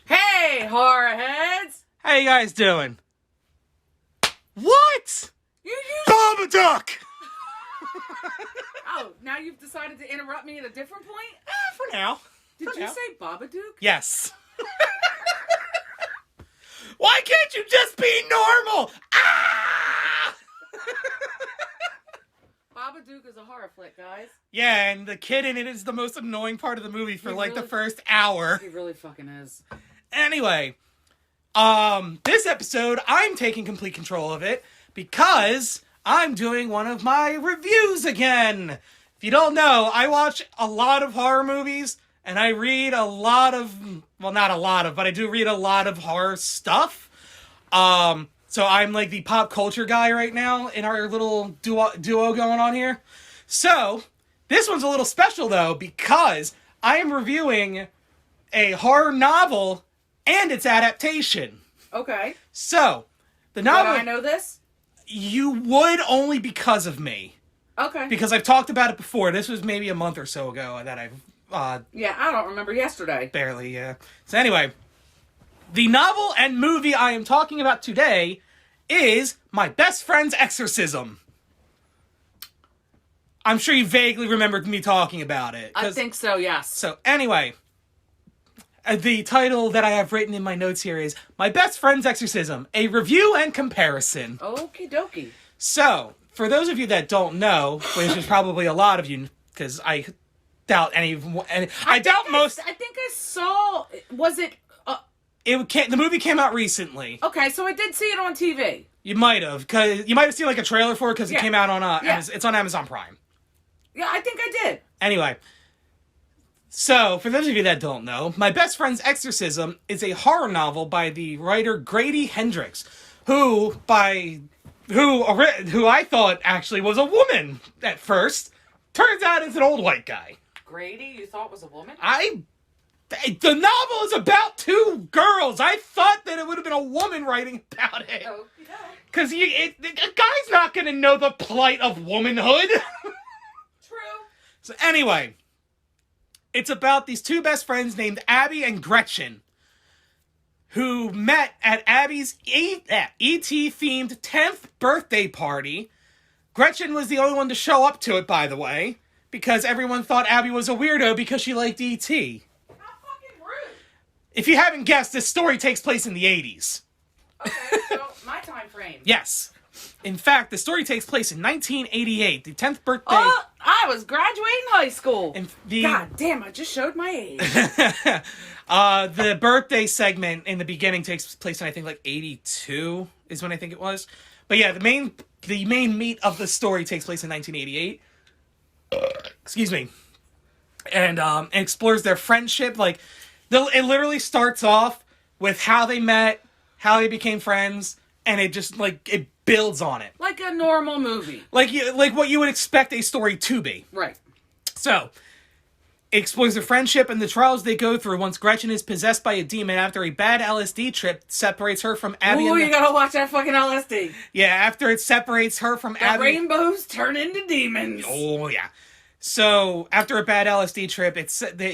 Hey, horror heads! How you guys doing? What? You Babadook! Oh, now you've decided to interrupt me at a different point? For now. Did you say Babadook? Yes. Why can't you just be normal? Ah! Babadook is a horror flick, guys. Yeah, and the kid in it is the most annoying part of the movie for the first hour. He really fucking is. Anyway, this episode, I'm taking complete control of it because I'm doing one of my reviews again. If you don't know, I watch a lot of horror movies, and I read a lot of, well, not a lot of, but I do read a lot of horror stuff. So I'm like the pop culture guy right now in our little duo going on here. So, this one's a little special though, because I am reviewing a horror novel and its adaptation. Okay. So, the novel... Would I know this? You would, only because of me. Okay. Because I've talked about it before. This was maybe a month or so ago that I've... Yeah, I don't remember yesterday. Barely, yeah. So anyway, the novel and movie I am talking about today is My Best Friend's Exorcism. I'm sure you vaguely remembered me talking about it. I think so, yes. So anyway, the title that I have written in my notes here is My Best Friend's Exorcism, a review and comparison. Okie dokie. So, for those of you that don't know, which is probably a lot of you, because I doubt I doubt most... I think I saw... Was it... The movie came out recently. Okay, so I did see it on TV. You might have, because you might have seen like a trailer for it, because it came out on it's on Amazon Prime. Yeah, I think I did. Anyway, so for those of you that don't know, My Best Friend's Exorcism is a horror novel by the writer Grady Hendrix, who I thought actually was a woman at first. Turns out it's an old white guy. Grady, you thought was a woman? The novel is about two girls. I thought that it would have been a woman writing about it. Oh, yeah. Because a guy's not going to know the plight of womanhood. True. So anyway, it's about these two best friends named Abby and Gretchen, who met at Abby's ET-themed 10th birthday party. Gretchen was the only one to show up to it, by the way, because everyone thought Abby was a weirdo because she liked E.T. If you haven't guessed, this story takes place in the 80s. Okay, so my time frame. Yes. In fact, the story takes place in 1988, the 10th birthday... Oh, I was graduating high school. God damn, I just showed my age. The birthday segment in the beginning takes place in, I think, like 82 is when I think it was. But yeah, the main meat of the story takes place in 1988. Excuse me. And explores their friendship, like... It literally starts off with how they met, how they became friends, and it just, like, it builds on it. Like a normal movie. Like what you would expect a story to be. Right. So, it explores their friendship and the trials they go through once Gretchen is possessed by a demon after a bad LSD trip separates her from Abby. Ooh, you gotta watch that fucking LSD. Yeah, after it separates her from Abby. The rainbows turn into demons. Oh, yeah. So, after a bad LSD trip,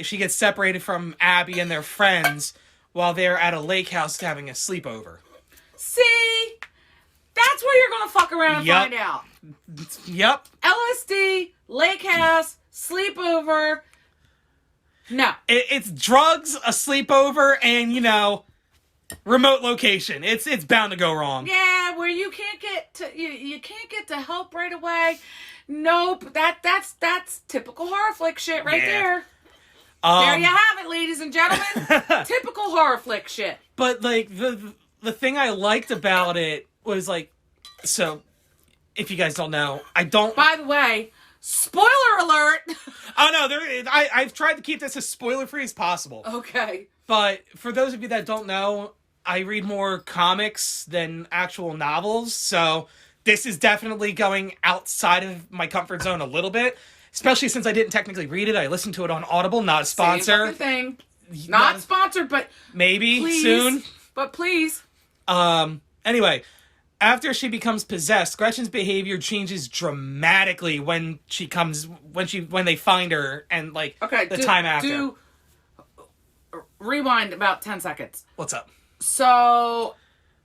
she gets separated from Abby and their friends while they're at a lake house having a sleepover. See? That's where you're gonna fuck around and find out. Yep. LSD, lake house, sleepover. No. It's drugs, a sleepover, and, remote location. It's bound to go wrong. Yeah, where you can't get to you can't get to help right away. Nope, that's typical horror flick shit right there. There you have it, ladies and gentlemen. Typical horror flick shit. But like the thing I liked about it was like, so if you guys don't know, I don't. By the way, spoiler alert. Oh no, I've tried to keep this as spoiler free as possible. Okay. But for those of you that don't know, I read more comics than actual novels, so this is definitely going outside of my comfort zone a little bit, especially since I didn't technically read it. I listened to it on Audible, not a sponsor. Same thing. Not sponsored, but maybe please, soon. But please. Anyway, after she becomes possessed, Gretchen's behavior changes dramatically when they find her and time after. rewind about 10 seconds. What's up? So,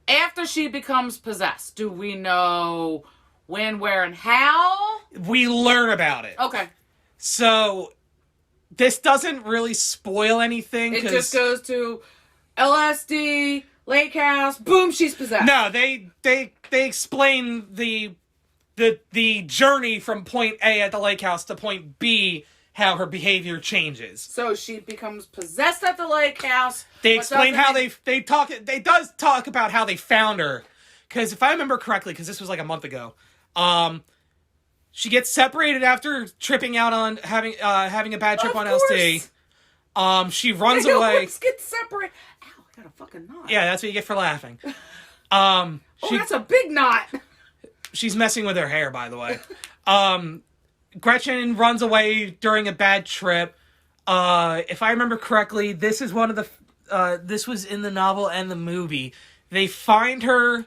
after she becomes possessed, do we know when, where, and how? We learn about it. Okay. So, this doesn't really spoil anything. It just goes to LSD, lake house, boom, she's possessed. No, they explain the journey from point A at the lake house to point B, how her behavior changes. So she becomes possessed at the lake house. They explain how they does talk about how they found her. Because if I remember correctly, because this was like a month ago, she gets separated after tripping out on having a bad trip on LSD. She runs away. Let's get separated. Ow, I got a fucking knot. Yeah, that's what you get for laughing. That's a big knot. She's messing with her hair, by the way. Gretchen runs away during a bad trip. If I remember correctly, this is one of the... this was in the novel and the movie. They find her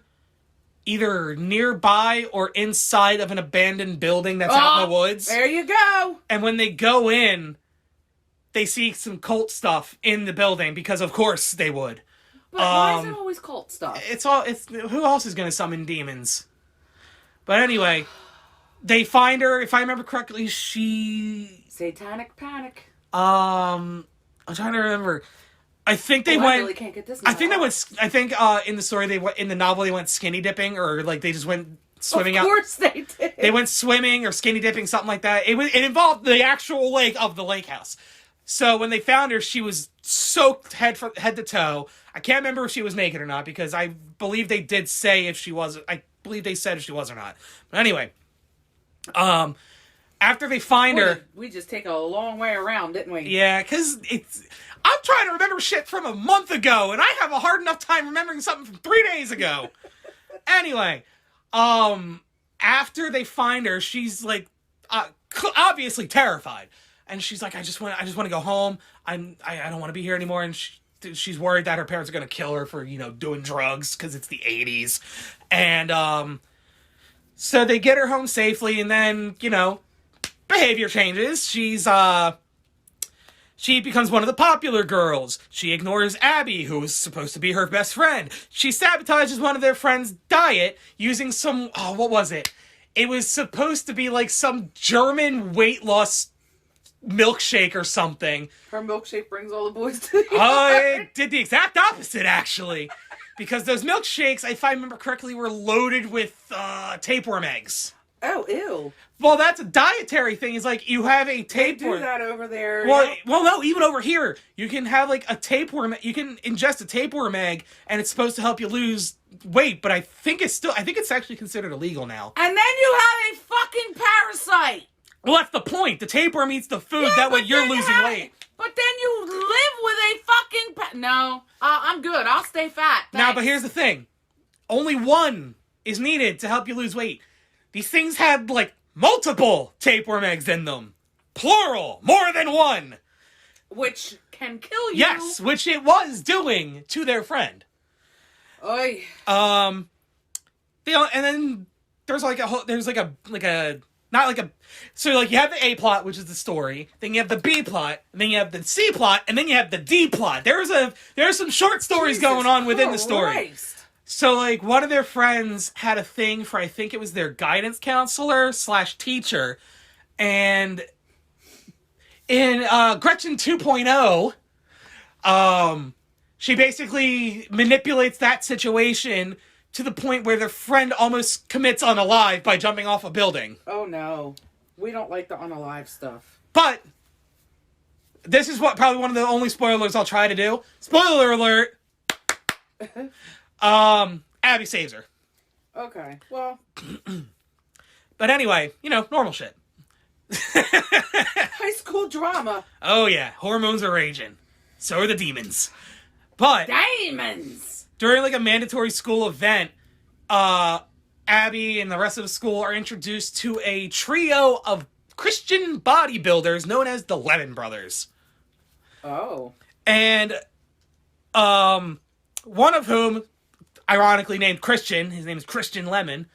either nearby or inside of an abandoned building that's out in the woods. There you go. And when they go in, they see some cult stuff in the building, because of course they would. But why is it always cult stuff? It's who else is going to summon demons? But anyway... They find her, if I remember correctly, Satanic panic. I'm trying to remember. I think they went... I really can't get this. I think in the story, in the novel, they went skinny dipping, or like they just went swimming out. Of course they did. They went swimming or skinny dipping, something like that. It involved the actual lake of the lake house. So when they found her, she was soaked head to toe. I can't remember if she was naked or not, because I believe they did say if she was... I believe they said if she was or not. But anyway... after they find her... We just take a long way around, didn't we? Yeah, because I'm trying to remember shit from a month ago, and I have a hard enough time remembering something from 3 days ago. Anyway, after they find her, she's, like, obviously terrified. And she's like, I just want to go home. I don't want to be here anymore. And she's worried that her parents are going to kill her for, doing drugs, because it's the 80s. And, so they get her home safely, and then, behavior changes. She becomes one of the popular girls. She ignores Abby, who was supposed to be her best friend. She sabotages one of their friends' diet using some... Oh, what was it? It was supposed to be like some German weight loss milkshake or something. Her milkshake brings all the boys to the it did the exact opposite, actually. Because those milkshakes, if I remember correctly, were loaded with tapeworm eggs. Oh, ew. Well, that's a dietary thing. It's like you have a tapeworm. They do that over there. Well, no, even over here, you can have like a tapeworm. You can ingest a tapeworm egg, and it's supposed to help you lose weight. But I think it's actually considered illegal now. And then you have a fucking parasite. Well, that's the point. The tapeworm eats the food. That way you're losing weight. But then you live with a fucking... No, I'm good. I'll stay fat. Thanks. Now, but here's the thing. Only one is needed to help you lose weight. These things had, like, multiple tapeworm eggs in them. Plural. More than one. Which can kill you. Yes, which it was doing to their friend. Oy. And then there's like so like you have the A plot, which is the story, then you have the B plot, and then you have the C plot, and then you have the D plot. There's some short stories going on within the story. So like one of their friends had a thing for, I think it was their guidance counselor / teacher, and in Gretchen 2.0, she basically manipulates that situation to the point where their friend almost commits unalive by jumping off a building. Oh no. We don't like the unalive stuff. But this is probably one of the only spoilers I'll try to do. Spoiler alert! Abby saves her. Okay, well. But anyway, normal shit. High school drama. Oh yeah, hormones are raging. So are the demons. But... Demons! During like a mandatory school event, Abby and the rest of the school are introduced to a trio of Christian bodybuilders known as the Lemon Brothers. Oh. And one of whom, ironically named Christian, his name is Christian Lemon.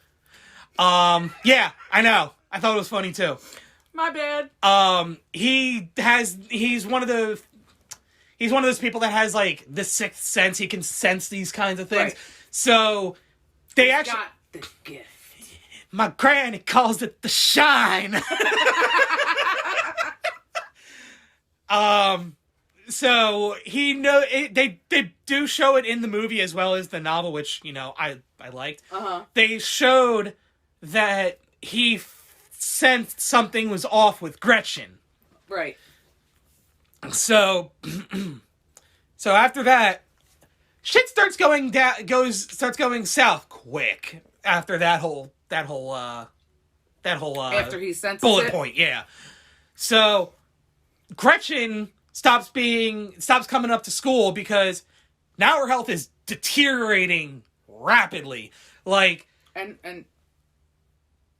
Yeah, I know. I thought it was funny too. My bad. he's one of those people that has, like, the sixth sense. He can sense these kinds of things. Right. So, they actually... got the gift. My granny calls it the shine. So they do show it in the movie as well as the novel, which, you know, I liked. They showed that he sensed something was off with Gretchen. Right. So after that, shit starts going south quick after that whole after he senses bullet point, yeah. So Gretchen stops coming up to school because now her health is deteriorating rapidly. Like, and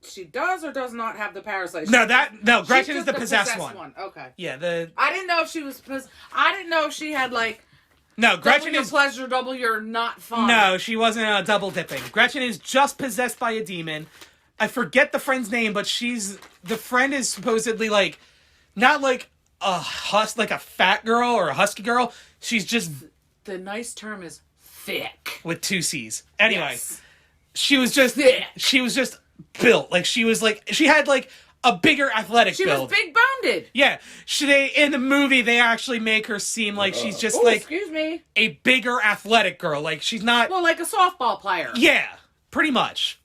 she does or does not have the parasite. Gretchen is the possessed one. Okay. Yeah, I didn't know if she was I didn't know if she had, like, no, Gretchen double is your pleasure, double your not fun. No, she wasn't double dipping. Gretchen is just possessed by a demon. I forget the friend's name, but the friend is supposedly, like, not like a fat girl or a husky girl. She's just... The nice term is thick. With 2 C's. Anyway, yes. She was just built. Like, she had, like, a bigger athletic build. She was big-boned. Yeah. In the movie, they actually make her seem like she's just, excuse me, a bigger athletic girl. Like, she's not... Well, like a softball player. Yeah, pretty much.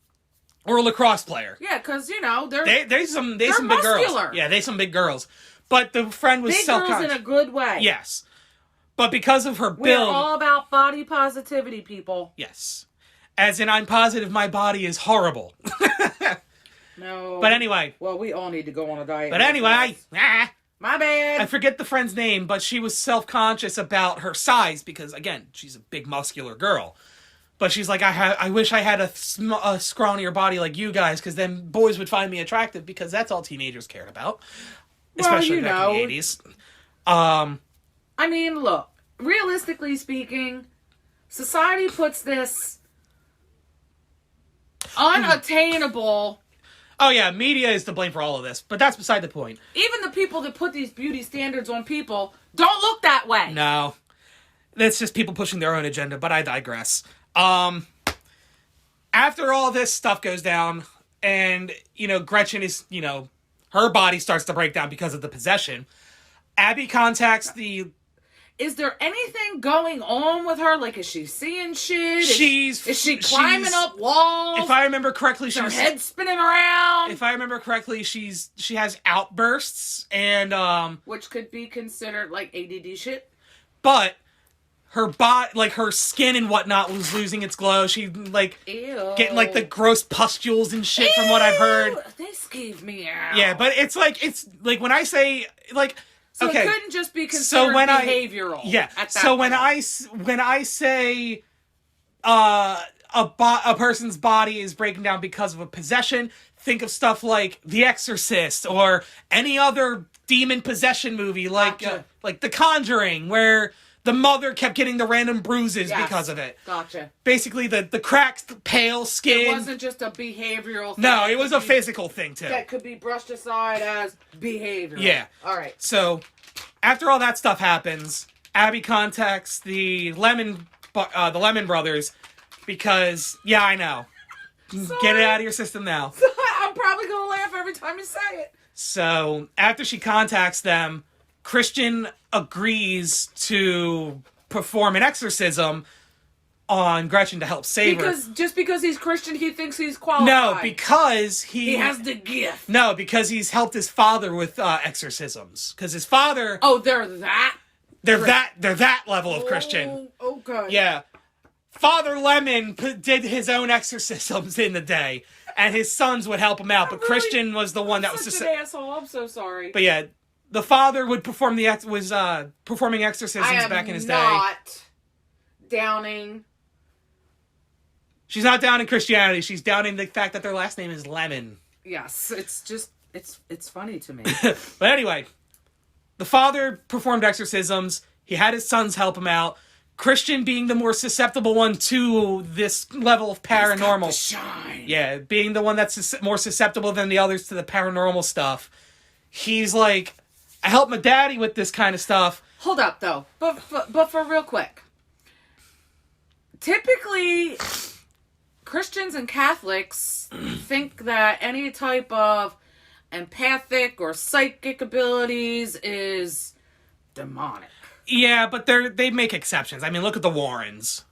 Or a lacrosse player. Yeah, because, you know, they're some big girls. Yeah, they some big girls. But the friend was self-conscious. Big girls in a good way. Yes. But because of her build... We're all about body positivity, people. Yes. As in, I'm positive my body is horrible. No. But anyway. Well, we all need to go on a diet. But anyway. My bad. I forget the friend's name, but she was self-conscious about her size because, again, she's a big muscular girl. But she's like, I wish I had a scrawnier body like you guys, because then boys would find me attractive, because that's all teenagers cared about. Especially back in the 80s. I mean, look, realistically speaking, society puts this unattainable... Oh yeah, media is to blame for all of this, but that's beside the point. Even the people that put these beauty standards on people don't look that way. No. That's just people pushing their own agenda, but I digress. After all this stuff goes down, and, you know, Gretchen is, you know, her body starts to break down because of the possession, Abby contacts the... Is there anything going on with her? Like, is she seeing shit? Is she climbing up walls? If I remember correctly, her head spinning around. If I remember correctly, she has outbursts, and which could be considered like ADD shit. But her body, like her skin and whatnot, was losing its glow. She getting like the gross pustules and shit. From what I've heard, this gave me out. Yeah, but it's like when I say like. So okay. It couldn't just be considered behavioral. Yeah. So when I say a person's body is breaking down because of a possession, think of stuff like The Exorcist or any other demon possession movie, like The Conjuring, where the mother kept getting the random bruises because of it. Gotcha. Basically, the cracked, pale skin. It wasn't just a behavioral thing. No, it was a physical thing, too. That could be brushed aside as behavioral. Yeah. All right. So, after all that stuff happens, Abby contacts the Lemon brothers because, yeah, I know. Get it out of your system now. I'm probably going to laugh every time you say it. So, after she contacts them, Christian agrees to perform an exorcism on Gretchen to help save her. Just because he's Christian, he thinks he's qualified. No, because he has the gift. No, because he's helped his father with exorcisms. Because his father... Oh, they're that level of Christian. Oh, okay. Yeah. Father Lemon did his own exorcisms in the day, and his sons would help him out, but Christian was the one that was... Such an asshole, I'm so sorry. But yeah... The father would perform performing exorcisms back in his day. I am not downing. She's not downing Christianity. She's downing the fact that their last name is Lemon. Yes, it's funny to me. But anyway, the father performed exorcisms. He had his sons help him out. Christian being the more susceptible one to this level of paranormal. He's got the shine. Yeah, being the one that's more susceptible than the others to the paranormal stuff. He's like... I helped my daddy with this kind of stuff. Hold up, though. But for real quick. Typically, Christians and Catholics think that any type of empathic or psychic abilities is demonic. Yeah, but they make exceptions. I mean, look at the Warrens.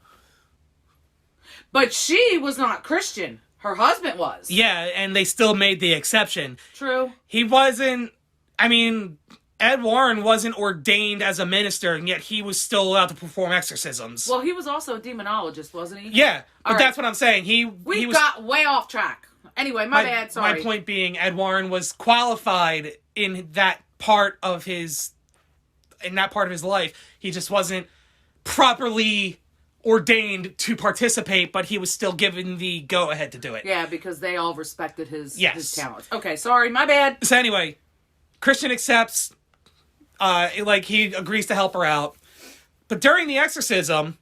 But she was not Christian. Her husband was. Yeah, and they still made the exception. True. He wasn't... I mean, Ed Warren wasn't ordained as a minister, and yet he was still allowed to perform exorcisms. Well, he was also a demonologist, wasn't he? Yeah, but All that's what I'm saying. We was, got way off track. Anyway, my bad, sorry. My point being, Ed Warren was qualified in that part of his life. He just wasn't properly ordained to participate, but he was still given the go-ahead to do it. Yeah, because they all respected his talents. Okay, sorry, my bad. So anyway, Christian accepts, he agrees to help her out. But during the exorcism,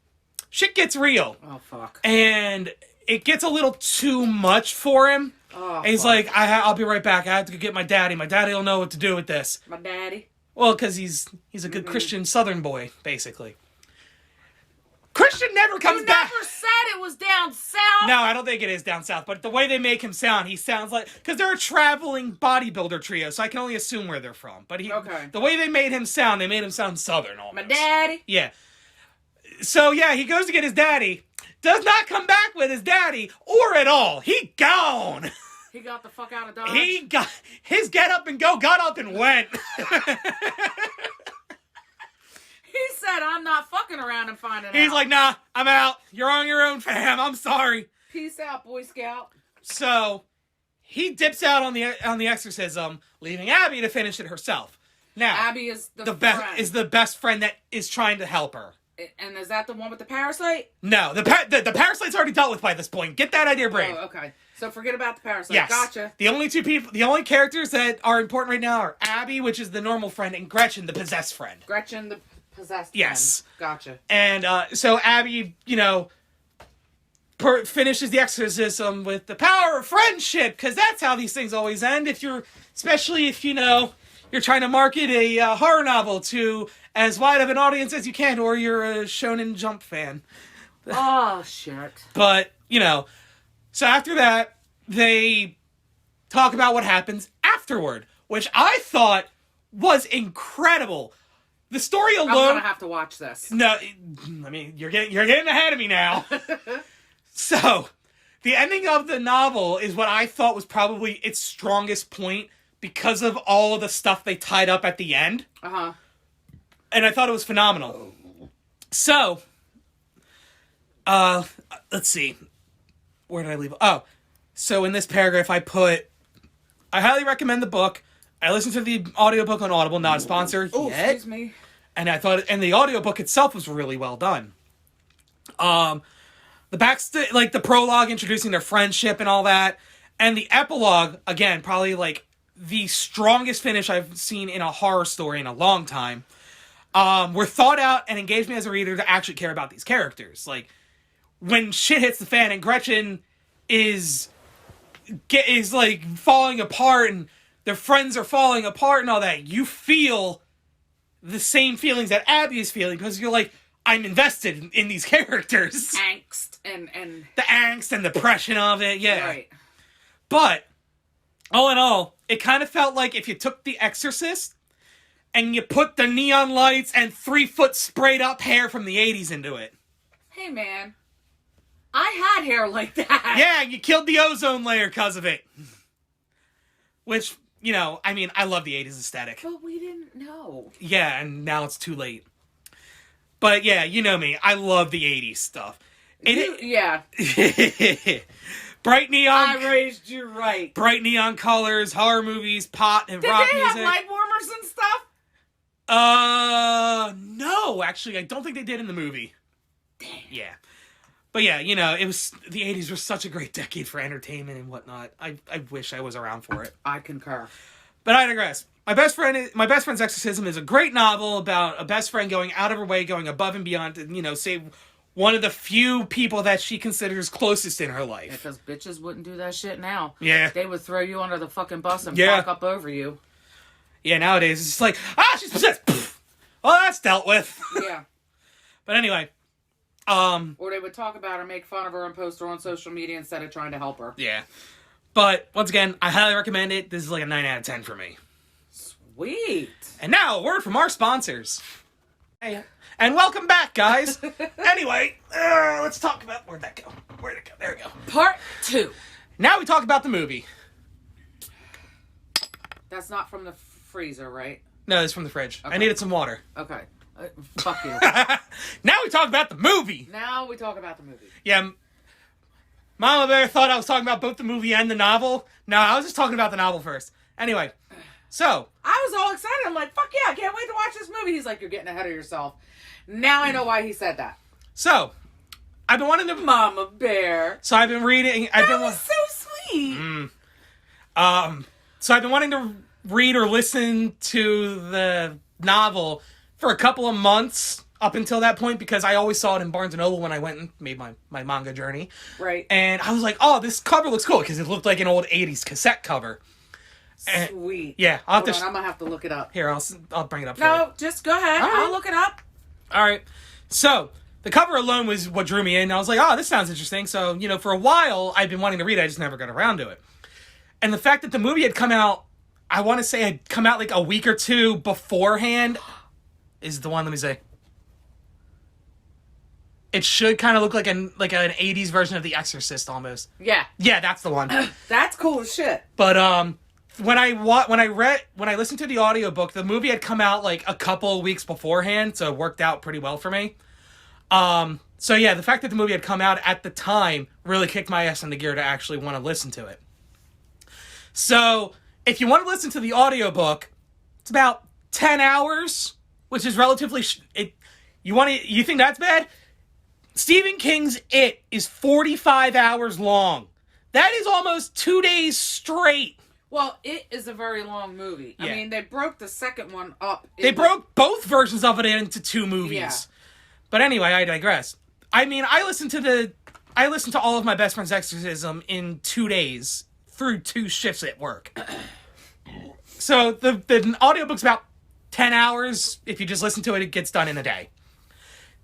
shit gets real. Oh, fuck. And it gets a little too much for him. Oh, and he's like, I'll be right back. I have to go get my daddy. My daddy will know what to do with this. My daddy? Well, because he's a good Christian Southern boy, basically. Christian never comes back. You never said it was down south. No, I don't think it is down south. But the way they make him sound, he sounds like... Because they're a traveling bodybuilder trio, so I can only assume where they're from. But the way they made him sound Southern almost. My daddy? Yeah. So, yeah, he goes to get his daddy. Does not come back with his daddy, or at all. He gone. He got the fuck out of Dodge? He got... His get up and go got up and went. He said, I'm not fucking around and finding out. He's like, nah, I'm out. You're on your own, fam. I'm sorry. Peace out, Boy Scout. So, he dips out on the exorcism, leaving Abby to finish it herself. Now, Abby is the best friend that is trying to help her. And is that the one with the parasite? No, the parasite's already dealt with by this point. Get that out of your brain. Oh, okay. So forget about the parasite. Yes. Gotcha. The only characters that are important right now are Abby, which is the normal friend, and Gretchen, the possessed friend. Gretchen, the possessed yes. friend. Gotcha. And so Abby, finishes the exorcism with the power of friendship, because that's how these things always end. Especially if you're trying to market a horror novel to as wide of an audience as you can, or you're a Shonen Jump fan. Oh, shit. But, so after that, they talk about what happens afterward, which I thought was incredible. The story alone... I'm gonna have to watch this. No, I mean, you're getting ahead of me now. So, the ending of the novel is what I thought was probably its strongest point because of all of the stuff they tied up at the end. Uh-huh. And I thought it was phenomenal. So, let's see. Where did I leave? Oh, so in this paragraph I highly recommend the book. I listened to the audiobook on Audible, not a sponsor yet. Excuse me. And the audiobook itself was really well done. The the prologue introducing their friendship and all that, and the epilogue, again, probably the strongest finish I've seen in a horror story in a long time. Were thought out and engaged me as a reader to actually care about these characters. When shit hits the fan and Gretchen is falling apart and their friends are falling apart and all that, you feel the same feelings that Abby is feeling, because you're like, I'm invested in these characters. Angst and... The angst and the depression of it, yeah. Right. But, all in all, it kind of felt like if you took The Exorcist and you put the neon lights and 3-foot sprayed up hair from the 80s into it. Hey, man. I had hair like that. Yeah, you killed the ozone layer because of it. Which, I love the 80s aesthetic. But we didn't know. Yeah, and now it's too late. But yeah, you know me. I love the 80s stuff. Yeah. Bright neon... I raised you right. Bright neon colors, horror movies, pot, and rock music. Did they have light warmers and stuff? No, actually, I don't think they did in the movie. Damn. Yeah. But yeah, it was... The 80s were such a great decade for entertainment and whatnot. I wish I was around for it. I concur. But I digress. My best friend's Exorcism is a great novel about a best friend going out of her way, going above and beyond to, save one of the few people that she considers closest in her life. Because bitches wouldn't do that shit now. Yeah. They would throw you under the fucking bus and fuck up over you. Yeah, nowadays it's just like, she's possessed. well, that's dealt with. Yeah. But anyway, or they would talk about her, make fun of her, and post her on social media instead of trying to help her. Yeah. But once again, I highly recommend it. This is like a 9 out of 10 for me. Sweet. And now, a word from our sponsors. Hey, and welcome back, guys. Anyway, let's talk about... Where'd that go? Where'd it go? There we go. Part 2. Now we talk about the movie. That's not from the freezer, right? No, it's from the fridge. Okay. I needed some water. Okay. Fuck you. Now we talk about the movie. Now we talk about the movie. Yeah, Mama Bear thought I was talking about both the movie and the novel. No, I was just talking about the novel first. Anyway, so... I was all excited. I'm like, fuck yeah, I can't wait to watch this movie. He's like, you're getting ahead of yourself. Now I know why he said that. So, I've been wanting to... Mama Bear. So I've been reading... That was so sweet. So I've been wanting to read or listen to the novel for a couple of months up until that point, because I always saw it in Barnes & Noble when I went and made my manga journey. Right. And I was like, oh, this cover looks cool, because it looked like an old 80s cassette cover. Sweet. Yeah, I'm going to have to look it up. Here, I'll bring it up for No, you. just go ahead. Right. I'll look it up. All right. So, the cover alone was what drew me in. I was like, oh, this sounds interesting. So, for a while, I'd been wanting to read it. I just never got around to it. And the fact that the movie had come out, I want to say had come out like a week or two beforehand, is the one, let me say. It should kind of look like an 80s version of The Exorcist almost. Yeah. Yeah, that's the one. That's cool as shit. But when I listened to the audiobook, the movie had come out like a couple of weeks beforehand, so it worked out pretty well for me. So yeah, the fact that the movie had come out at the time really kicked my ass into gear to actually want to listen to it. So, if you want to listen to the audiobook, it's about 10 hours, which is relatively you think that's bad? Stephen King's It is 45 hours long. That is almost 2 days straight. Well, It is a very long movie. Yeah. I mean, they broke the second one up. They broke both versions of it into 2 movies. Yeah. But anyway, I digress. I mean, I listened to all of my best friend's Exorcism in 2 days through 2 shifts at work. So the audiobook's about 10 hours. If you just listen to it, it gets done in a day.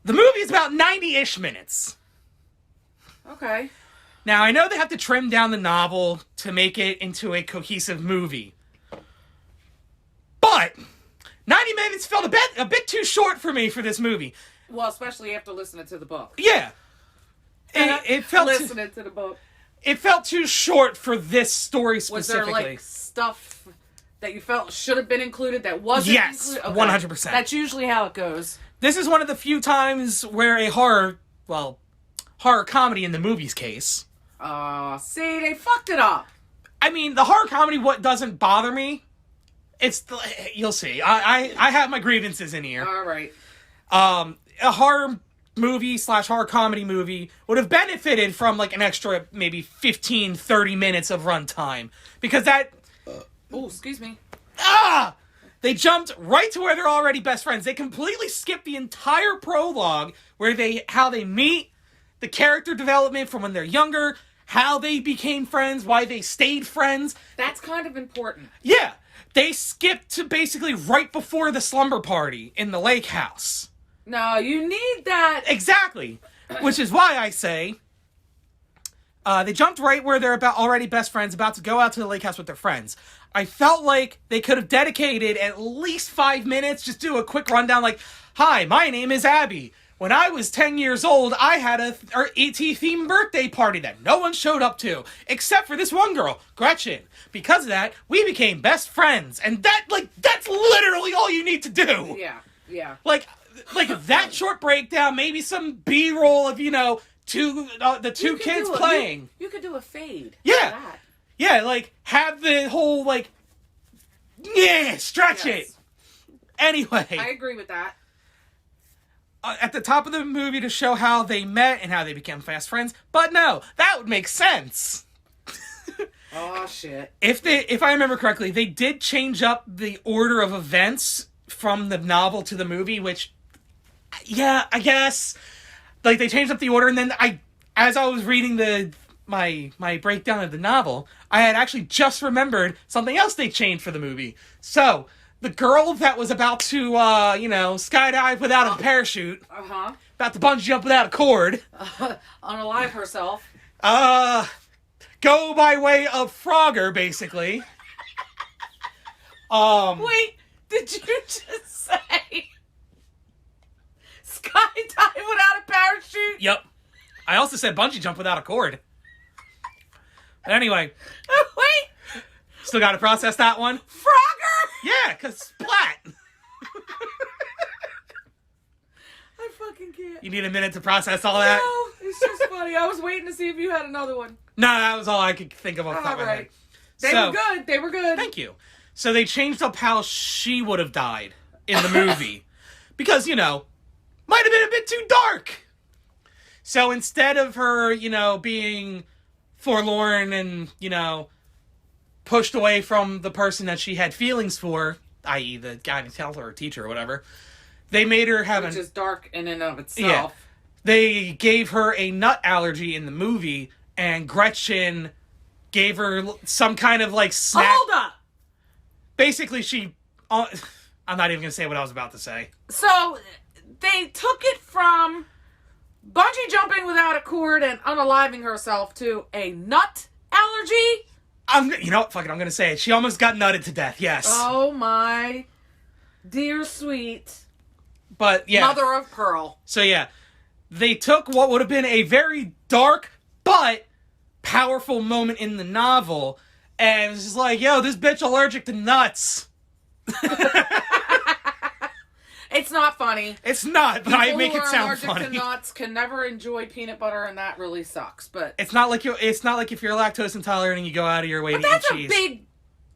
The movie is about 90-ish minutes. Okay. Now, I know they have to trim down the novel to make it into a cohesive movie. But 90 minutes felt a bit too short for me for this movie. Well, especially after listening to the book. Yeah. It felt listening to the book. It felt too short for this story specifically. Was there like stuff that you felt should have been included that wasn't included? Yes, 100%. That's usually how it goes. This is one of the few times where a horror comedy in the movie's case. See, they fucked it up. I mean, the horror comedy, what doesn't bother me, you'll see. I have my grievances in here. All right. A horror movie / horror comedy movie would have benefited from like an extra maybe 15-30 minutes of runtime, because that Oh, excuse me. They jumped right to where they're already best friends. They completely skipped the entire prologue where how they meet, the character development from when they're younger, how they became friends, why they stayed friends. That's kind of important. Yeah. They skipped to basically right before the slumber party in the lake house. No, you need that. Exactly. Which is why I say they jumped right where they're already best friends, about to go out to the lake house with their friends. I felt like they could have dedicated at least 5 minutes, just do a quick rundown like, hi, my name is Abby. When I was 10 years old, I had a ET-themed birthday party that no one showed up to, except for this one girl, Gretchen. Because of that, we became best friends. And that's literally all you need to do. Yeah. Like that short breakdown, maybe some B-roll of, the two kids playing. You could do a fade. Yeah. Yeah, have the whole, stretch it. Anyway. I agree with that. At the top of the movie to show how they met and how they became fast friends. But no, that would make sense. Oh, shit. If I remember correctly, they did change up the order of events from the novel to the movie, which, yeah, I guess. They changed up the order, and then as I was reading my breakdown of the novel, I had actually just remembered something else they changed for the movie. So, the girl that was about to, skydive without a parachute, about to bungee jump without a cord, unalive herself, go by way of Frogger, basically. Wait, did you just say skydive without a parachute? Yep. I also said bungee jump without a cord. But anyway. Wait. Still got to process that one. Frogger? Yeah, because splat. I fucking can't. You need a minute to process all that? No, it's just funny. I was waiting to see if you had another one. No, that was all I could think of off the top of my head. They were good. Thank you. So they changed up how she would have died in the movie. Because, might have been a bit too dark. So instead of her, being forlorn and, pushed away from the person that she had feelings for, i.e. the guidance counselor or teacher or whatever, they made her have Which is dark in and of itself. Yeah. They gave her a nut allergy in the movie, and Gretchen gave her some kind of, snack. Hold up! Basically, I'm not even going to say what I was about to say. So, they took it from bungee jumping without a cord and unaliving herself to a nut allergy? You know what? Fuck it, I'm going to say it. She almost got nutted to death, yes. Oh my dear sweet mother of pearl. So yeah, they took what would have been a very dark but powerful moment in the novel and was just like, yo, this bitch allergic to nuts. It's not funny. It's not, but I make it sound funny. People who are allergic to nuts can never enjoy peanut butter, and that really sucks. But it's not like if you're lactose intolerant and you go out of your way to eat cheese. That's a big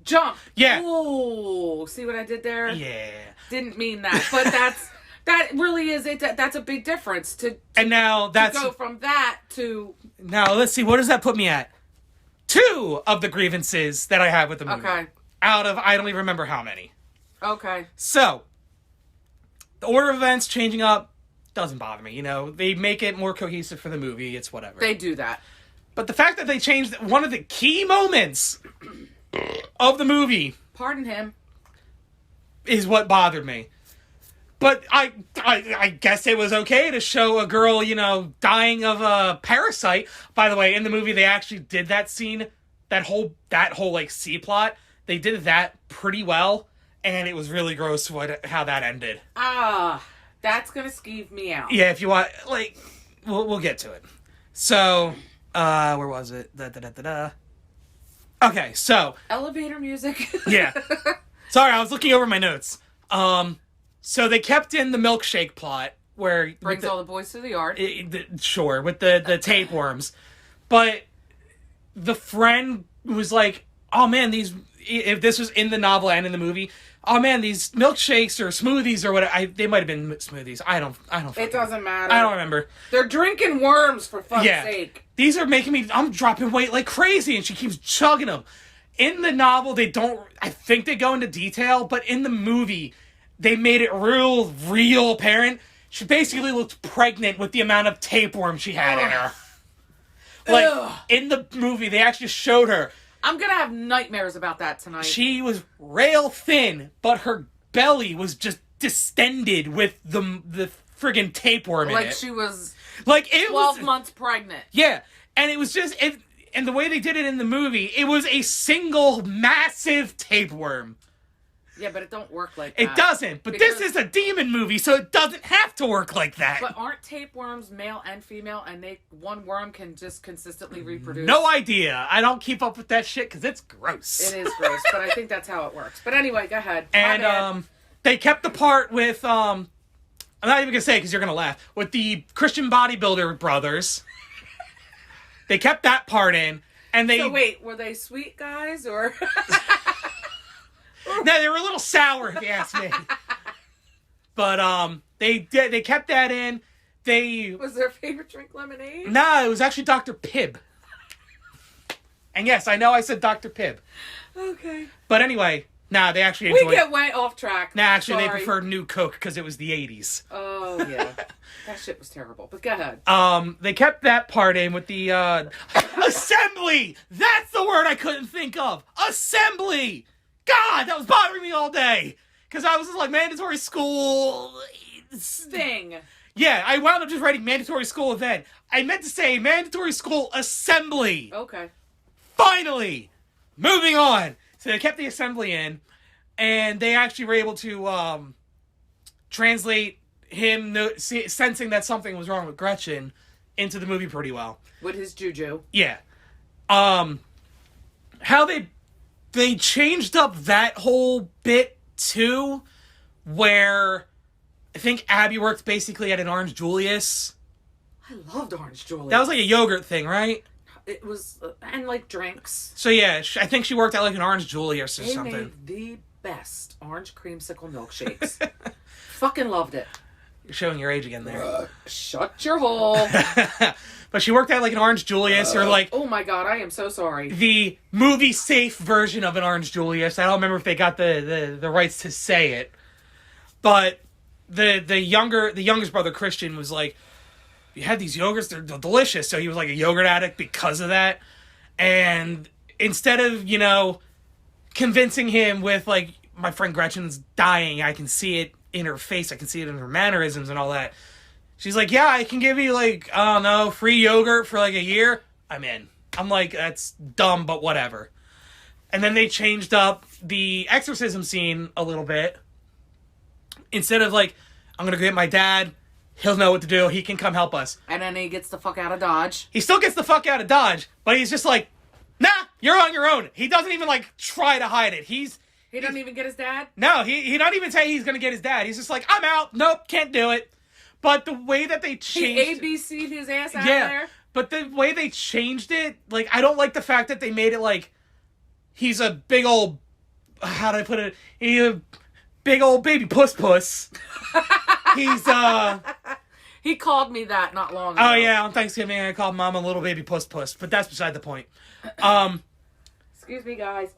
jump. Yeah. Ooh, see what I did there? Yeah. Didn't mean that, but that really is it. That's a big difference to go from that to. Now let's see. What does that put me at? 2 of the grievances that I have with the movie. Okay. Out of I don't even remember how many. Okay. So. The order of events changing up doesn't bother me. They make it more cohesive for the movie. It's whatever. They do that. But the fact that they changed one of the key moments of the movie... Pardon him. ...is what bothered me. But I guess it was okay to show a girl, dying of a parasite. By the way, in the movie, they actually did that scene, that whole C-plot. They did that pretty well. And it was really gross how that ended. That's gonna skeeve me out. Yeah, if you want, we'll get to it. So, where was it? Okay, so. Elevator music. Yeah. Sorry, I was looking over my notes. So they kept in the milkshake plot where brings all the boys to the yard. Sure, with the tapeworms, but the friend was like, "Oh man, if this was in the novel and in the movie." Oh man, these milkshakes or smoothies or whatever, they might have been smoothies. I don't. It doesn't matter. I don't remember. They're drinking worms for fuck's sake. These are making me. I'm dropping weight like crazy, and she keeps chugging them. In the novel, they don't. I think they go into detail, but in the movie, they made it real apparent. She basically looked pregnant with the amount of tapeworm she had in her. In the movie, they actually showed her. I'm gonna have nightmares about that tonight. She was rail thin, but her belly was just distended with the friggin' tapeworm in it. Like she was 12 months pregnant. Yeah, and it was just... And the way they did it in the movie, it was a single massive tapeworm. Yeah, but it don't work like that. It doesn't, but this is a demon movie, so it doesn't have to work like that. But aren't tapeworms male and female, and one worm can just consistently reproduce? No idea. I don't keep up with that shit, because it's gross. It is gross, but I think that's how it works. But anyway, go ahead. And they kept the part with, I'm not even going to say it because you're going to laugh, with the Christian bodybuilder brothers. They kept that part in, and they... So wait, were they sweet guys, or... No, they were a little sour, if you ask me. But they kept that in. Was their favorite drink lemonade? Nah, it was actually Dr. Pibb. And yes, I know I said Dr. Pibb. Okay. But anyway, they actually enjoyed... We get way off track. Actually, they preferred New Coke because it was the 80s. Oh, yeah. That shit was terrible. But go ahead. They kept that part in with the assembly! That's the word I couldn't think of! Assembly! God, that was bothering me all day! because I was just like, mandatory school thing. Yeah, I wound up just writing mandatory school event. I meant to say mandatory school assembly. Okay. Finally! Moving on. So they kept the assembly in, and they actually were able to translate him sensing that something was wrong with Gretchen into the movie pretty well. With his juju. Yeah. How they changed up that whole bit too, where I think Abby worked basically at an Orange Julius. I loved Orange Julius. That was like a yogurt thing, right? It was, and like drinks. So yeah, I think she worked at like an Orange Julius or something. They made the best orange creamsicle milkshakes. Fucking loved it. You're showing your age again there. Shut your hole. But she worked at like an Orange Julius or like... Oh my god, I am so sorry. The movie-safe version of an Orange Julius. I don't remember if they got the rights to say it. But the youngest brother, Christian, was like, you had these yogurts, they're delicious. So he was like a yogurt addict because of that. And instead of, convincing him with like, my friend Gretchen's dying, I can see it in her face, I can see it in her mannerisms and all that. She's like, yeah, I can give you like, I don't know, free yogurt for like a year. I'm in. I'm like, that's dumb, but whatever. And then they changed up the exorcism scene a little bit. Instead of like, I'm going to go get my dad, he'll know what to do, he can come help us. And then he gets the fuck out of Dodge. He still gets the fuck out of Dodge, but he's just like, nah, you're on your own. He doesn't even like try to hide it. He doesn't even get his dad? No, he don't even say he's going to get his dad. He's just like, I'm out. Nope, can't do it. But the way that they changed... He ABC'd his ass out of there? But the way they changed it, like, I don't like the fact that they made it like, he's a big old... How do I put it? He's a big old baby puss. He's, He called me that not long ago. Oh, yeah, on Thanksgiving I called Mom a little baby puss. But that's beside the point. Excuse me, guys.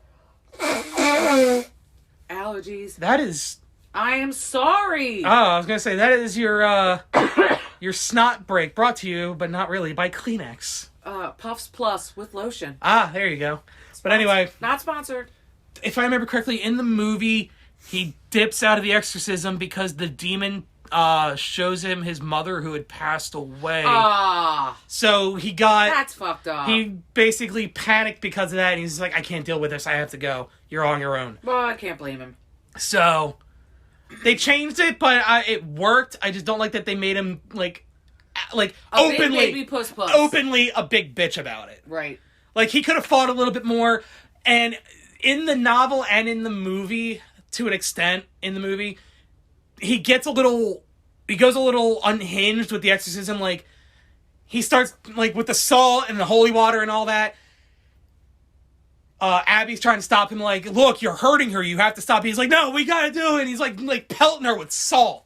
Allergies. That is... I am sorry. Oh, I was going to say, that is your snot break, brought to you, but not really, by Kleenex. Puffs Plus with lotion. Ah, there you go. But anyway. Not sponsored. If I remember correctly, in the movie, he dips out of the exorcism because the demon shows him his mother who had passed away. So he got... That's fucked up. He basically panicked because of that, and he's like, I can't deal with this, I have to go. You're on your own. Well, I can't blame him. So... They changed it, but it worked. I just don't like that they made him like openly, big baby puss. Openly a big bitch about it. Right. Like he could have fought a little bit more. And in the novel and in the movie, to an extent, in the movie, he goes a little unhinged with the exorcism. Like he starts like with the salt and the holy water and all that. Abby's trying to stop him, like, look, you're hurting her, you have to stop. He's like, no, we gotta do it. And he's like pelting her with salt.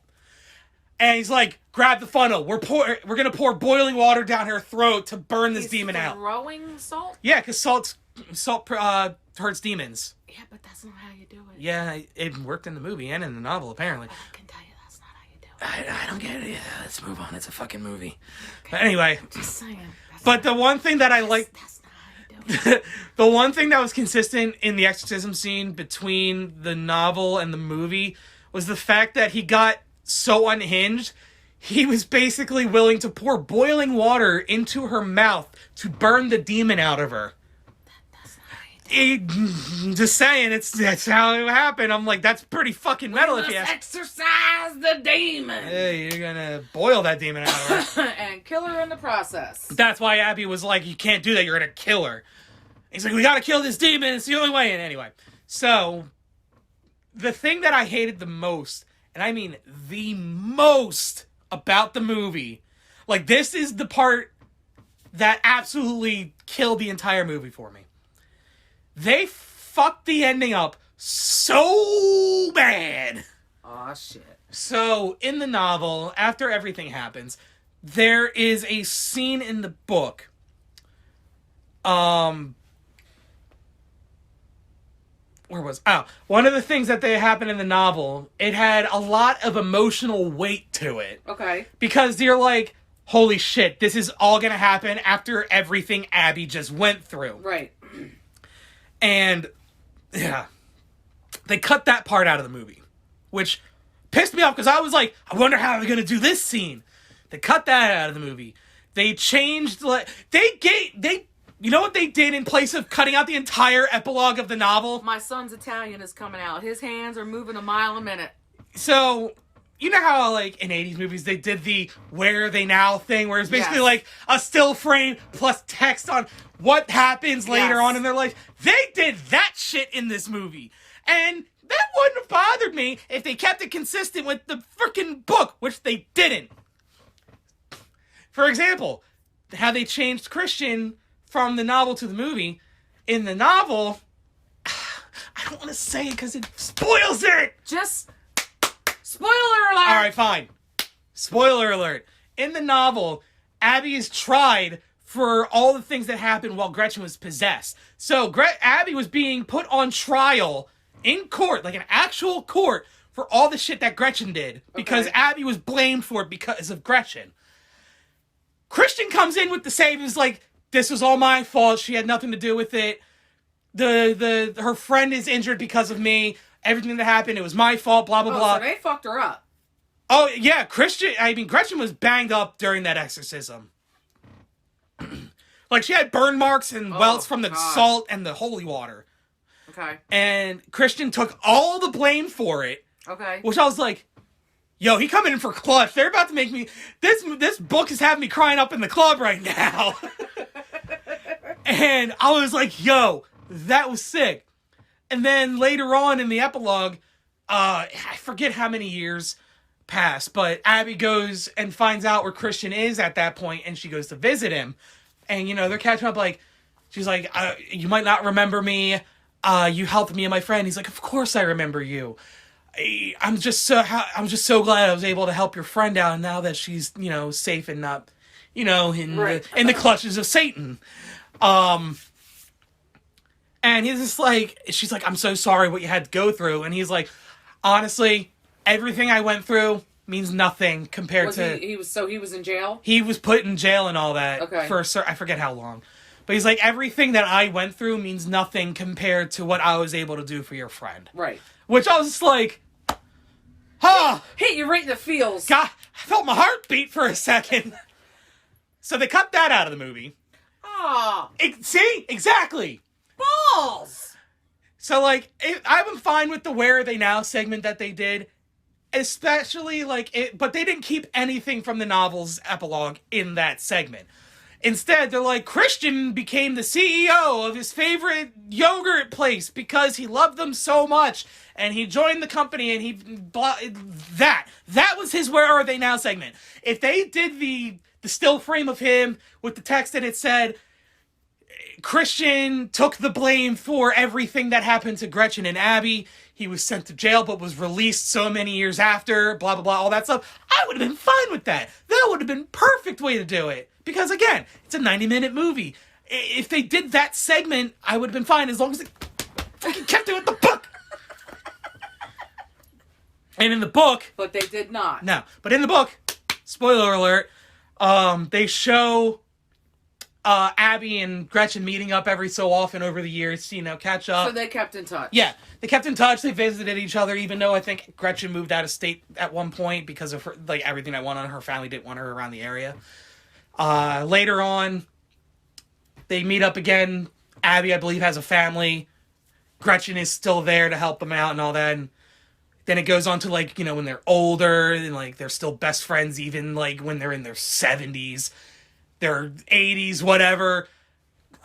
And he's like, grab the funnel. We're gonna pour boiling water down her throat to burn this demon out. Throwing salt? Yeah, because salt hurts demons. Yeah, but that's not how you do it. Yeah, it worked in the movie and in the novel, apparently. I can tell you that's not how you do it. I don't get it. Yeah, let's move on. It's a fucking movie. Okay. But anyway. I'm just saying. But the one thing that I like... The one thing that was consistent in the exorcism scene between the novel and the movie was the fact that he got so unhinged, he was basically willing to pour boiling water into her mouth to burn the demon out of her. That's not how you do it. Just saying, that's how it happened. I'm like, that's pretty fucking metal if you ask. Exorcise the demon. Hey, you're gonna boil that demon out of her. And kill her in the process. That's why Abby was like, you can't do that, you're gonna kill her. He's like, we gotta kill this demon, it's the only way. And anyway, so the thing that I hated the most, and I mean the most about the movie, like this is the part that absolutely killed the entire movie for me. They fucked the ending up so bad. Aw, shit. So in the novel, after everything happens, there is a scene in the book. One of the things that they happened in the novel, it had a lot of emotional weight to it. Okay. Because you're like, holy shit, this is all gonna happen after everything Abby just went through. Right. And, yeah. They cut that part out of the movie. which pissed me off because I was like, I wonder how they're going to do this scene. They cut that out of the movie. They changed, you know what they did in place of cutting out the entire epilogue of the novel? My Son's Italian is coming out. His hands are moving a mile a minute. So, you know how, like, in 80s movies, they did the where are they now thing, where it's basically like a still frame plus text on what happens later on in their life? They did that shit in this movie. And that wouldn't have bothered me if they kept it consistent with the freaking book, which they didn't. For example, how they changed Christian from the novel to the movie. In the novel, I don't want to say it because it spoils it. Just spoiler alert. All right, fine. Spoiler alert. In the novel, Abby is tried for all the things that happened while Gretchen was possessed. So Abby was being put on trial in court, like an actual court, for all the shit that Gretchen did. Because Abby was blamed for it because of Gretchen. Christian comes in with the save and is like, this was all my fault. She had nothing to do with it. Her friend is injured because of me. Everything that happened, it was my fault, blah, blah, blah. So they fucked her up. Oh, yeah, Gretchen was banged up during that exorcism. Like, she had burn marks and welts from the salt and the holy water. Okay. And Christian took all the blame for it. Okay. Which I was like, yo, he coming in for clutch. They're about to make me... This book is having me crying up in the club right now. And I was like, yo, that was sick. And then later on in the epilogue, I forget how many years passed, but Abby goes and finds out where Christian is at that point, and she goes to visit him. And, you know, they're catching up, like, she's like, you might not remember me. You helped me and my friend. He's like, of course I remember you. I'm just so glad I was able to help your friend out now that she's, you know, safe and not, you know, in the clutches of Satan. And he's just like, she's like, I'm so sorry what you had to go through. And he's like, honestly, everything I went through means nothing compared to... He was in jail? He was put in jail and all that. Okay. I forget how long. But he's like, everything that I went through means nothing compared to what I was able to do for your friend. Right. Which I was just like, huh. Hit you right in the feels. God, I felt my heart beat for a second. So they cut that out of the movie. Ah. See? Exactly. Balls. So, like, I'm fine with the Where Are They Now segment that they did. Especially, but they didn't keep anything from the novel's epilogue in that segment. Instead, they're like, Christian became the CEO of his favorite yogurt place because he loved them so much. And he joined the company and that was his Where Are They Now segment. If they did the still frame of him with the text that it said, Christian took the blame for everything that happened to Gretchen and Abby. He was sent to jail but was released so many years after, blah, blah, blah, all that stuff. I would have been fine with that. That would have been perfect way to do it. Because, again, it's a 90-minute movie. If they did that segment, I would have been fine as long as they fucking kept it with the book. And in the book... But they did not. No. But in the book, spoiler alert, they show Abby and Gretchen meeting up every so often over the years to, you know, catch up. So they kept in touch. Yeah. They kept in touch. They visited each other, even though I think Gretchen moved out of state at one point because of her, like, everything that went on. Her family didn't want her around the area. Later on, they meet up again. Abby, I believe, has a family. Gretchen is still there to help them out and all that. And then it goes on to, like, you know, when they're older and, like, they're still best friends even, like, when they're in their 70s, their 80s, whatever.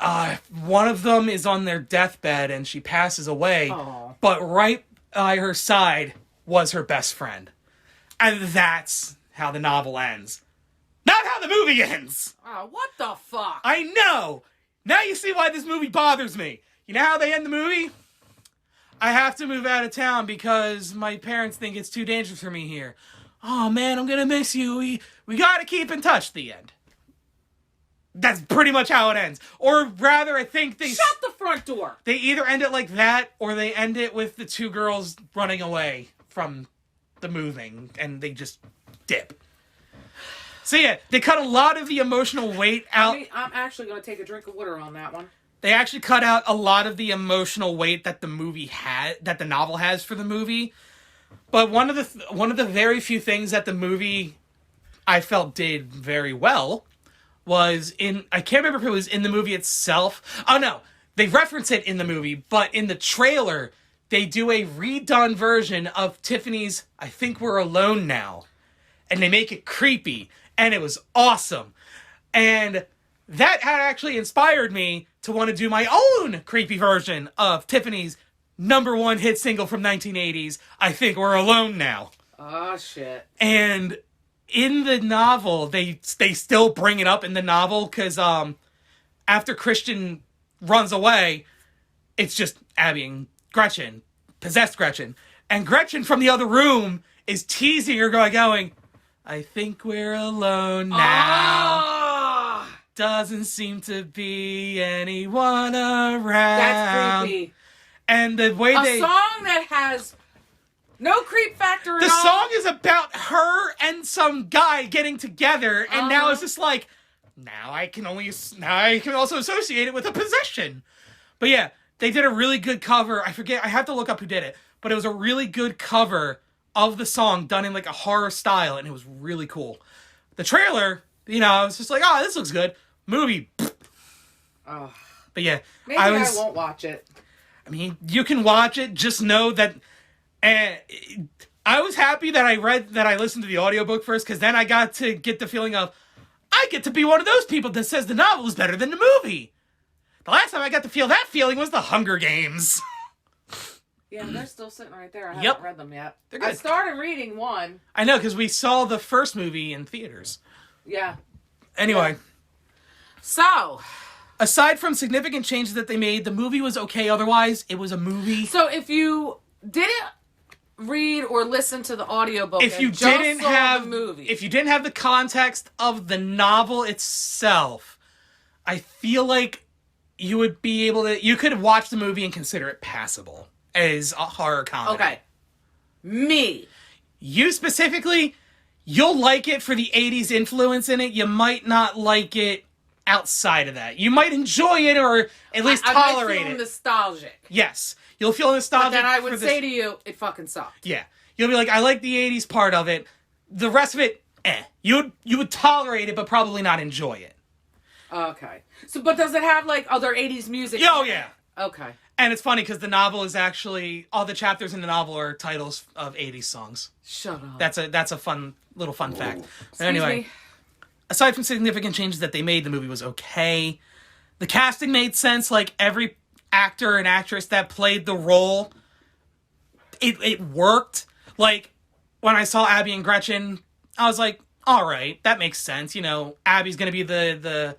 One of them is on their deathbed and she passes away. Aww. But right by her side was her best friend. And that's how the novel ends. Not how the movie ends! Oh, what the fuck? I know! Now you see why this movie bothers me. You know how they end the movie? I have to move out of town because my parents think it's too dangerous for me here. Oh man, I'm gonna miss you. We gotta keep in touch, the end. That's pretty much how it ends. Or rather, I think they... Shut the front door! They either end it like that, or they end it with the two girls running away from the moving, and they just dip. So yeah, they cut a lot of the emotional weight out. I'm actually going to take a drink of water on that one. They actually cut out a lot of the emotional weight that the movie had, that the novel has for the movie. But one of the very few things that the movie I felt did very well was I can't remember if it was in the movie itself. Oh no, they reference it in the movie, but in the trailer they do a redone version of Tiffany's "I Think We're Alone Now," and they make it creepy, and it was awesome. And that had actually inspired me to want to do my own creepy version of Tiffany's #1 hit single from 1980s, "I Think We're Alone Now." Oh, shit. And in the novel, they still bring it up in the novel, because after Christian runs away, it's just Abby and Gretchen, possessed Gretchen. And Gretchen from the other room is teasing her, going, "I think we're alone now. Oh! Doesn't seem to be anyone around." That's creepy. And the way A song that has no creep factor at all. The song is about her and some guy getting together, and now it's just like, now I can also associate it with a possession. But yeah, they did a really good cover. I forget, I have to look up who did it, but it was a really good cover of the song done in like a horror style, and it was really cool. The trailer, I was just like, oh, this looks good. Movie. Oh. But yeah, maybe I won't watch it. I mean, you can watch it. Just know that I was happy that I listened to the audiobook first, because then I got to get the feeling of, I get to be one of those people that says the novel is better than the movie. The last time I got to feel that feeling was the Hunger Games. Yeah, they're still sitting right there. I haven't read them yet. They're good. I started reading one. I know, because we saw the first movie in theaters. Yeah. Anyway. Yeah. So, aside from significant changes that they made, the movie was okay. Otherwise, it was a movie. So if you didn't read or listen to the audiobook, if you didn't have the movie, if you didn't have the context of the novel itself, I feel like you would be able to. You could watch the movie and consider it passable as a horror comedy. Okay. Me. You specifically, you'll like it for the 80s influence in it. You might not like it outside of that. You might enjoy it, or at least tolerate I might feel it. Nostalgic. Yes. You'll feel nostalgic. But then I would say to you, it fucking sucked. Yeah. You'll be like, I like the 80s part of it. The rest of it, You would tolerate it, but probably not enjoy it. Okay. So, but does it have, like, other 80s music? Oh, yeah. Okay. And it's funny, because the novel is actually, all the chapters in the novel are titles of 80s songs. Shut up. That's a fun fact. Excuse Anyway, me. aside from significant changes that they made, the movie was okay. The casting made sense. Like, every actor and actress that played the role, it worked. Like, when I saw Abby and Gretchen, I was like, all right, that makes sense. Abby's gonna be the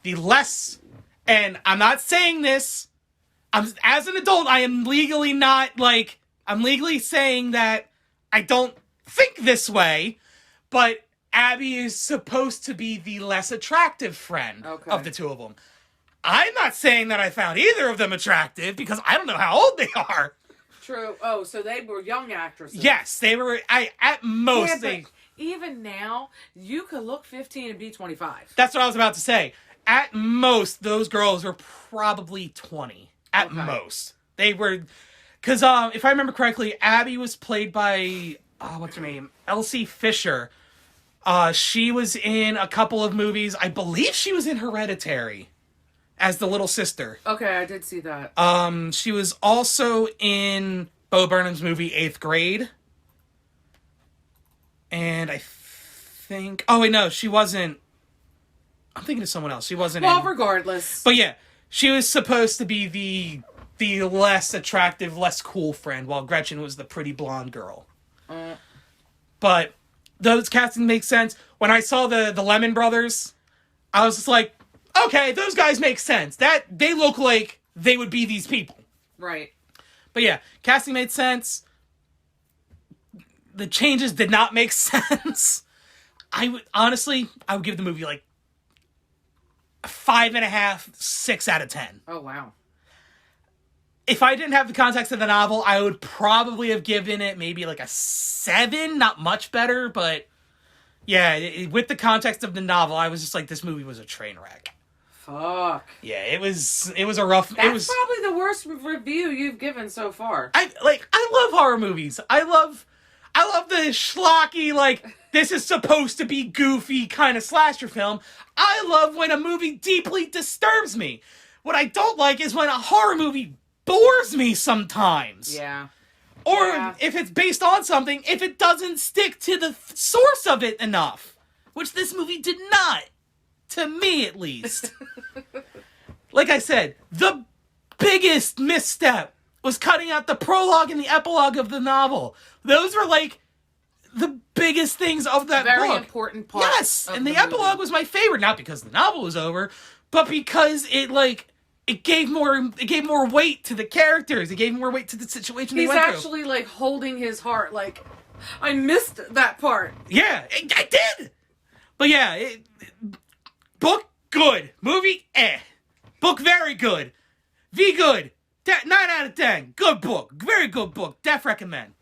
less, and I'm not saying this, as an adult, I am legally not, I'm legally saying that I don't think this way, but Abby is supposed to be the less attractive friend of the two of them. I'm not saying that I found either of them attractive, because I don't know how old they are. True. Oh, so they were young actresses. Yes, they were. At most, but even now, you could look 15 and be 25. That's what I was about to say. At most, those girls were probably 20. At most, they were. Because if I remember correctly, Abby was played by what's her name, Elsie Fisher. She was in a couple of movies. I believe she was in Hereditary as the little sister. Okay, I did see that. She was also in Bo Burnham's movie 8th Grade. And I think... Oh, wait, no, she wasn't... I'm thinking of someone else. She wasn't regardless. But yeah, she was supposed to be the less attractive, less cool friend, while Gretchen was the pretty blonde girl. But those casting make sense. When I saw the Lemon Brothers, I was just like, okay, those guys make sense. That they look like they would be these people. Right. But yeah, casting made sense. The changes did not make sense. I would give the movie like a 5.5, 6 out of 10. Oh, wow. If I didn't have the context of the novel, I would probably have given it maybe like a 7. Not much better, but yeah, with the context of the novel, I was just like, this movie was a train wreck. Fuck. Yeah, it was a rough. That's probably the worst review you've given so far. I love horror movies. I love the schlocky, like, this is supposed to be goofy kind of slasher film. I love when a movie deeply disturbs me. What I don't like is when a horror movie bores me sometimes. Yeah. Or if it's based on something, if it doesn't stick to the source of it enough. Which this movie did not. To me, at least. Like I said, the biggest misstep was cutting out the prologue and the epilogue of the novel. Those were, like, the biggest things of that book. Very important part. Yes, and the epilogue was my favorite, not because the novel was over, but because it gave more weight to the characters. It gave more weight to the situation they went through. He's actually, like, holding his heart, like, I missed that part. Yeah, I did! But yeah, book, good. Movie, eh. Book, very good. V, good. 9 out of 10. Good book. Very good book. Def recommend.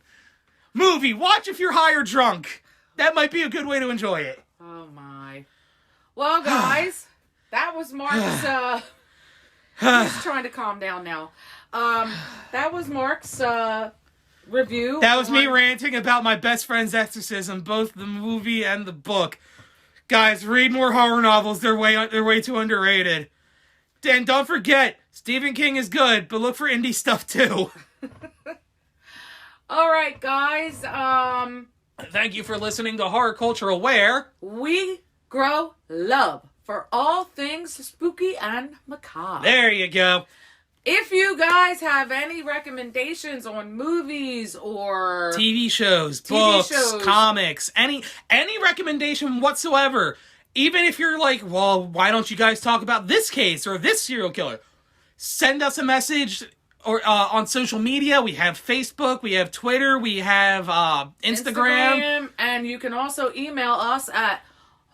Movie, watch if you're high or drunk. That might be a good way to enjoy it. Oh, my. Well, guys, that was Mark's, he's trying to calm down now. That was Mark's, review. That was me ranting about my best friend's Exorcism, both the movie and the book. Guys, read more horror novels. They're way too underrated. And don't forget, Stephen King is good, but look for indie stuff too. All right, guys. Thank you for listening to Horror Culture Aware. We grow love for all things spooky and macabre. There you go. If you guys have any recommendations on movies or TV shows, books, comics, any recommendation whatsoever, even if you're like, well, why don't you guys talk about this case or this serial killer? Send us a message or on social media. We have Facebook, we have Twitter, we have Instagram. And you can also email us at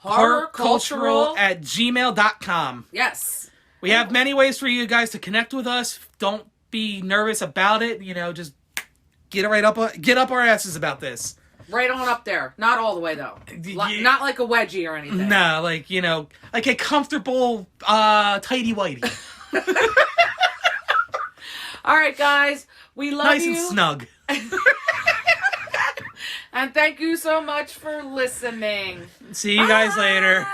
horrorcultural@gmail.com. Yes. We have many ways for you guys to connect with us. Don't be nervous about it. You know, just get up our asses about this. Right on up there. Not all the way, though. Not like a wedgie or anything. No, like, you know, like a comfortable, tighty-whitey. All right, guys. We love you. Nice and snug. And thank you so much for listening. See you guys later.